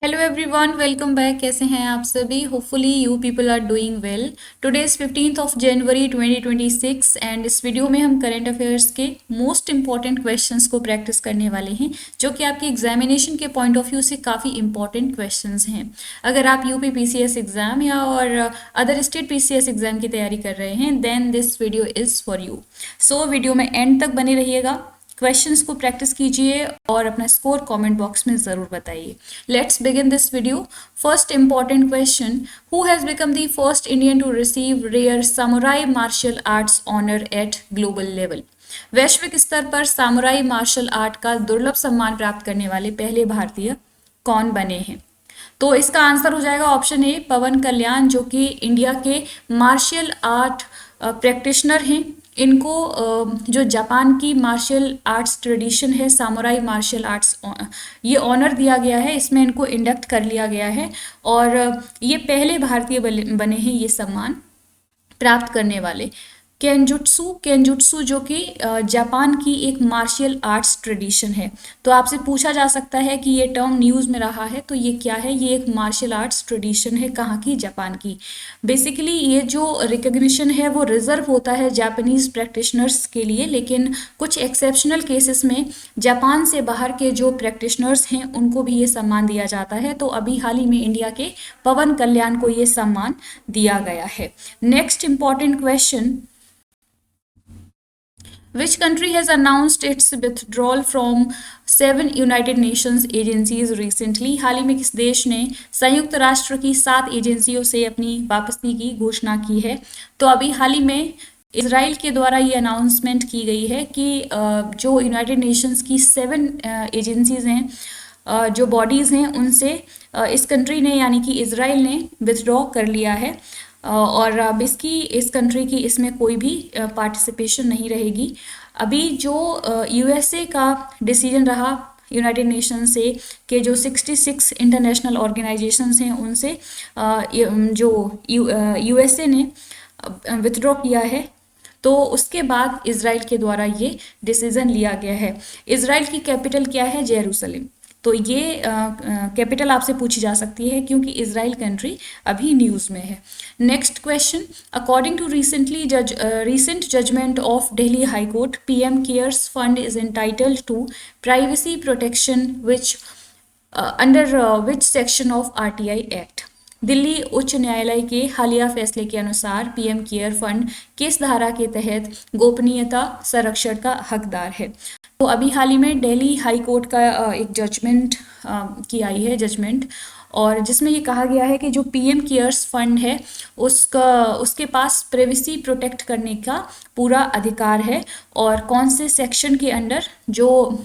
Hello everyone, welcome back. कैसे हैं आप सभी? Hopefully you people are doing well. Today is 15th of January 2026 and इस video में हम करंट अफेयर्स के मोस्ट इंपॉर्टेंट क्वेश्चंस को प्रैक्टिस करने वाले हैं, जो कि आपके एग्जामिनेशन के पॉइंट ऑफ व्यू से काफ़ी इंपॉर्टेंट क्वेश्चंस हैं। अगर आप यूपी पीसीएस एग्जाम या और अदर स्टेट पीसीएस एग्जाम की तैयारी कर रहे हैं, then this video is for you. So video में एंड तक बने रहिएगा, क्वेश्चंस को प्रैक्टिस कीजिए और अपना स्कोर कमेंट बॉक्स में ज़रूर बताइए। Let's begin this video. First important question, who has become the first Indian to receive rare samurai martial arts honour at global level? वैश्विक स्तर पर सामुराई मार्शल आर्ट का दुर्लभ सम्मान प्राप्त करने वाले पहले भारतीय कौन बने हैं? तो इसका आंसर हो जाएगा ऑप्शन ए, पवन कल्याण, जो कि इंडिया के मार्शल आर्ट प्रैक्टिशनर हैं। इनको जो जापान की मार्शल आर्ट्स ट्रेडिशन है, सामुराई मार्शल आर्ट्स, ये ऑनर दिया गया है, इसमें इनको इंडक्ट कर लिया गया है और ये पहले भारतीय बने हैं ये सम्मान प्राप्त करने वाले। केंजुट्सु जो कि जापान की एक मार्शल आर्ट्स ट्रेडिशन है। तो आपसे पूछा जा सकता है कि ये टर्म न्यूज़ में रहा है, तो ये क्या है? ये एक मार्शल आर्ट्स ट्रेडिशन है, कहाँ की? जापान की। बेसिकली ये जो रिकग्निशन है वो रिजर्व होता है जापानीज प्रैक्टिशनर्स के लिए, लेकिन कुछ एक्सेप्शनल केसेस में जापान से बाहर के जो प्रैक्टिशनर्स हैं उनको भी ये सम्मान दिया जाता है। तो अभी हाल ही में इंडिया के पवन कल्याण को ये सम्मान दिया गया है। Next important question, Which country has announced its withdrawal from 7 United Nations agencies recently? हाल ही में किस देश ने संयुक्त राष्ट्र की 7 एजेंसियों से अपनी वापसी की घोषणा की है? तो अभी हाल ही में इसराइल के द्वारा ये अनाउंसमेंट की गई है कि जो यूनाइटेड नेशंस की 7 एजेंसीज हैं, जो बॉडीज़ हैं, उनसे इस कंट्री ने यानी कि इसराइल ने विथड्रॉ कर लिया है और अब इस कंट्री की इसमें कोई भी पार्टिसिपेशन नहीं रहेगी। अभी जो यूएसए का डिसीजन रहा यूनाइटेड नेशन से कि जो 66 इंटरनेशनल ऑर्गेनाइजेशंस हैं उनसे जो यूएसए ने विथड्रॉ किया है, तो उसके बाद इसराइल के द्वारा ये डिसीजन लिया गया है। इसराइल की कैपिटल क्या है? जेरूसलम। तो ये कैपिटल आपसे पूछी जा सकती है क्योंकि इसराइल कंट्री अभी न्यूज़ में है। Next question, according to recent judgment of Delhi High Court, PM Cares Fund is entitled to privacy protection under which section of RTI Act? Delhi उच्च न्यायालय के हालिया फैसले के अनुसार पीएम केयर फंड किस धारा के तहत गोपनीयता संरक्षण का हकदार है? तो अभी हाल ही में दिल्ली हाई कोर्ट का एक जजमेंट की आई है जजमेंट, और जिसमें ये कहा गया है कि जो पीएम केयर्स फंड है उसके पास प्राइवेसी प्रोटेक्ट करने का पूरा अधिकार है। और कौन से सेक्शन के अंडर? जो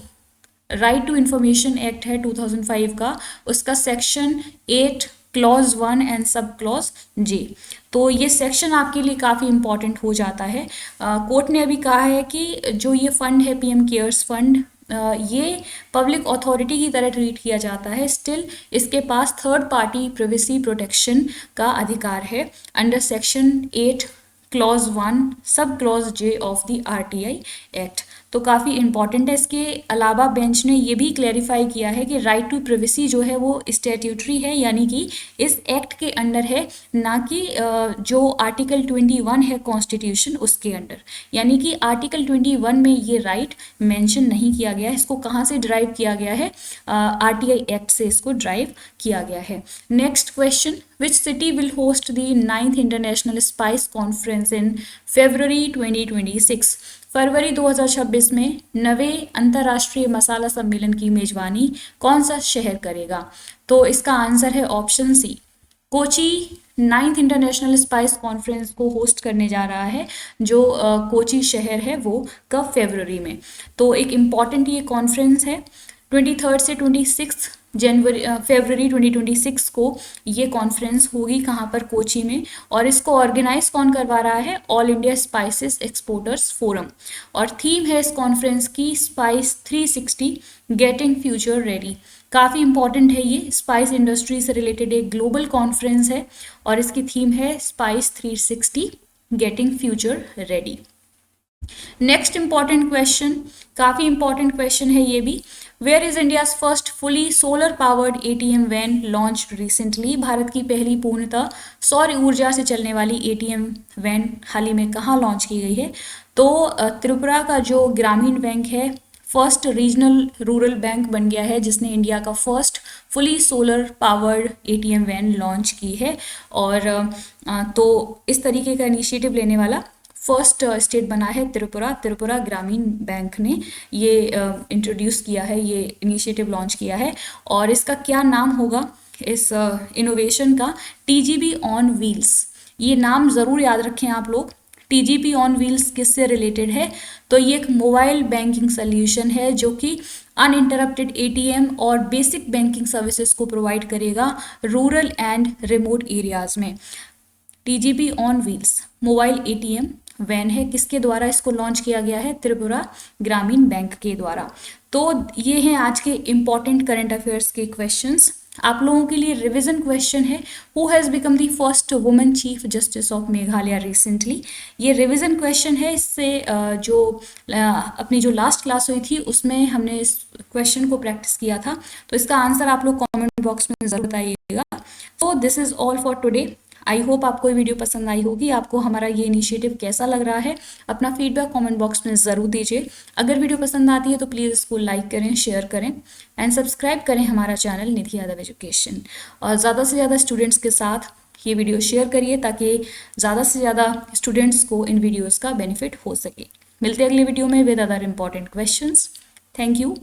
राइट टू इंफॉर्मेशन एक्ट है 2005 का, उसका section 8 clause 1 and sub clause J. तो ये सेक्शन आपके लिए काफ़ी इंपॉर्टेंट हो जाता है। कोर्ट ने अभी कहा है कि जो ये फंड है पीएम केयर्स फंड, ये पब्लिक अथॉरिटी की तरह ट्रीट किया जाता है, स्टिल इसके पास थर्ड पार्टी प्राइवेसी प्रोटेक्शन का अधिकार है अंडर सेक्शन 8 क्लॉज 1 सब clause J of the RTI act. तो काफ़ी इंपॉर्टेंट है। इसके अलावा बेंच ने ये भी क्लैरिफाई किया है कि राइट टू प्राइवेसी जो है वो स्टैट्यूटरी है, यानी कि इस एक्ट के अंडर है, ना कि जो आर्टिकल 21 है कॉन्स्टिट्यूशन उसके अंडर। यानी कि आर्टिकल 21 में ये राइट मेंशन नहीं किया गया है। इसको कहाँ से ड्राइव किया गया है? आरटीआई एक्ट से इसको ड्राइव किया गया है। Next question, which city will host the 9th International Spice Conference in February 2026? फरवरी 2026 में 9वें अंतर्राष्ट्रीय मसाला सम्मेलन की मेजबानी कौन सा शहर करेगा? तो इसका आंसर है option C, Kochi 9th international spice conference को होस्ट करने जा रहा है। जो कोची शहर है वो कब? फरवरी में। तो एक इम्पॉर्टेंट ये कॉन्फ्रेंस है। 23 से 26 फरवरी 2026 को ये कॉन्फ्रेंस होगी। कहाँ पर? कोची में। और इसको ऑर्गेनाइज कौन करवा रहा है? All India spices exporters forum. और थीम है इस कॉन्फ्रेंस की स्पाइस 360 गेटिंग फ्यूचर रेडी। काफ़ी इंपॉर्टेंट है ये, स्पाइस इंडस्ट्री से रिलेटेड एक ग्लोबल कॉन्फ्रेंस है और इसकी थीम है spice 360 getting future ready. Next important question, काफ़ी इंपॉर्टेंट क्वेश्चन है ये भी, where is India's first fully solar powered ATM van launched recently? Bharat की पहली पूर्णतः सौर ऊर्जा से चलने वाली एटीएम वैन हाल ही में कहाँ लॉन्च की गई है? तो त्रिपुरा का जो ग्रामीण बैंक है, फर्स्ट रीजनल रूरल बैंक बन गया है, जिसने इंडिया का first fully solar powered ATM van launch की है। और तो इस तरीके का इनिशिएटिव लेने वाला फर्स्ट स्टेट बना है त्रिपुरा। त्रिपुरा ग्रामीण बैंक ने ये इंट्रोड्यूस किया है, ये इनिशिएटिव लॉन्च किया है। और इसका क्या नाम होगा इस इनोवेशन का? TGB on wheels. ये नाम ज़रूर याद रखें आप लोग। टीजीपी ऑन व्हील्स किससे रिलेटेड है? तो ये एक मोबाइल बैंकिंग सोल्यूशन है जो कि अनइंटरप्टेड एटीएम और बेसिक बैंकिंग सर्विसेज को प्रोवाइड करेगा रूरल एंड रिमोट एरियाज में। TGP on wheels mobile ATM van है, किसके द्वारा इसको लॉन्च किया गया है? त्रिपुरा ग्रामीण बैंक के द्वारा। तो ये हैं आज के इम्पॉर्टेंट करंट अफेयर्स के क्वेश्चंस। आप लोगों के लिए रिवीजन क्वेश्चन है, who has become the first women chief justice of Meghalaya recently? ये रिवीजन क्वेश्चन है। इससे जो अपनी जो लास्ट क्लास हुई थी उसमें हमने इस क्वेश्चन को प्रैक्टिस किया था, तो इसका आंसर आप लोग कमेंट बॉक्स में ज़रूर बताइएगा। तो this is all for today. I hope आपको ये वीडियो पसंद आई होगी। आपको हमारा ये इनिशिएटिव कैसा लग रहा है, अपना फीडबैक कमेंट बॉक्स में ज़रूर दीजिए। अगर वीडियो पसंद आती है तो प्लीज़ इसको लाइक करें, शेयर करें एंड सब्सक्राइब करें हमारा चैनल निधि यादव एजुकेशन। और ज़्यादा से ज़्यादा स्टूडेंट्स के साथ ये वीडियो शेयर करिए ताकि ज़्यादा से ज़्यादा स्टूडेंट्स को इन वीडियोज़ का बेनिफिट हो सके। मिलते हैं अगले वीडियो में with other important questions. Thank you.